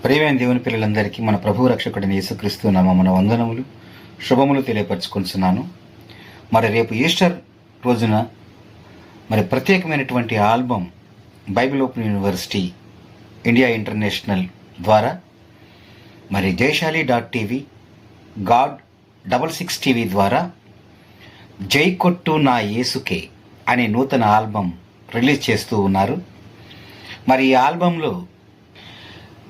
ప్రియమైన దేవుని పిల్లలందరికీ మన ప్రభువు రక్షకుడిని యేసుక్రీస్తు నామమున వందనములు శుభములు తెలియపరచుకుంటున్నాను. మరి రేపు ఈస్టర్ రోజున ప్రత్యేకమైనటువంటి album Bible open university India international ద్వారా జైశాలి.టీవీ, గాడ్ 66 టీవీ ద్వారా జై కొట్టు నా యేసుకే అనే నూతన ఆల్బమ్ రిలీజ్ చేస్తూ ఉన్నారు. ఈ ఆల్బంలో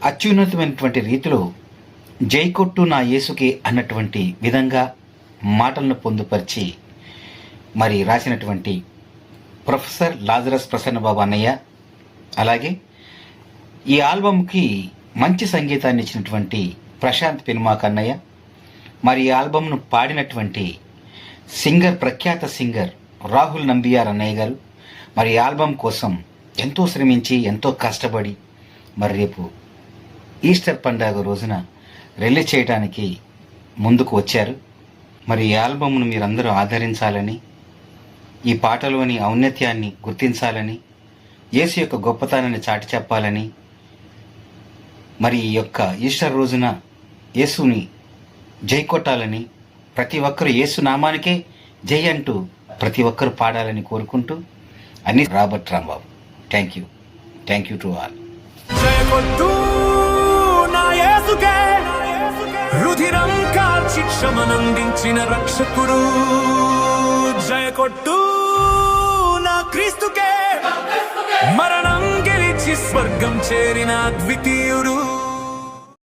అత్యున్నతమైనటువంటి రీతిలో జై కొట్టు నా యేసుకే అన్నటువంటి విధంగా మాటలను పొందుపరిచి రాసినటువంటి ప్రొఫెసర్ లాజరస్ ప్రసన్నబాబు అన్నయ్య, అలాగే ఈ ఆల్బంకి మంచి సంగీతాన్ని ఇచ్చినటువంటి ప్రశాంత్ పెనుమాక అన్నయ్య, ఈ ఆల్బంను పాడినటువంటి ప్రఖ్యాత సింగర్ రాహుల్ నంబియార్ అన్నయ్య గారు ఈ ఆల్బమ్ కోసం ఎంతో శ్రమించి ఎంతో కష్టపడి రేపు ఈస్టర్ పండుగ రోజున రిలీజ్ చేయడానికి ముందుకు వచ్చారు. ఈ ఆల్బమ్ను మీరందరూ ఆదరించాలని, ఈ పాటలోని ఔన్నత్యాన్ని గుర్తించాలని, యేసు యొక్క గొప్పతనాన్ని చాటి చెప్పాలని, ఈ యొక్క ఈస్టర్ రోజున యేసుని జై కొట్టాలని, ప్రతి ఒక్కరూ యేసు నామానికే జై అంటూ ప్రతి ఒక్కరూ పాడాలని కోరుకుంటూ అన్ని Robert Rambabu. Thank you to all. రుధిరం కాల్చి క్షమనందించిన రక్షకుడు జయ కొట్టు నా క్రీస్తుకే, మరణం గెలిచి స్వర్గం చేరిన ద్వితీయుడు.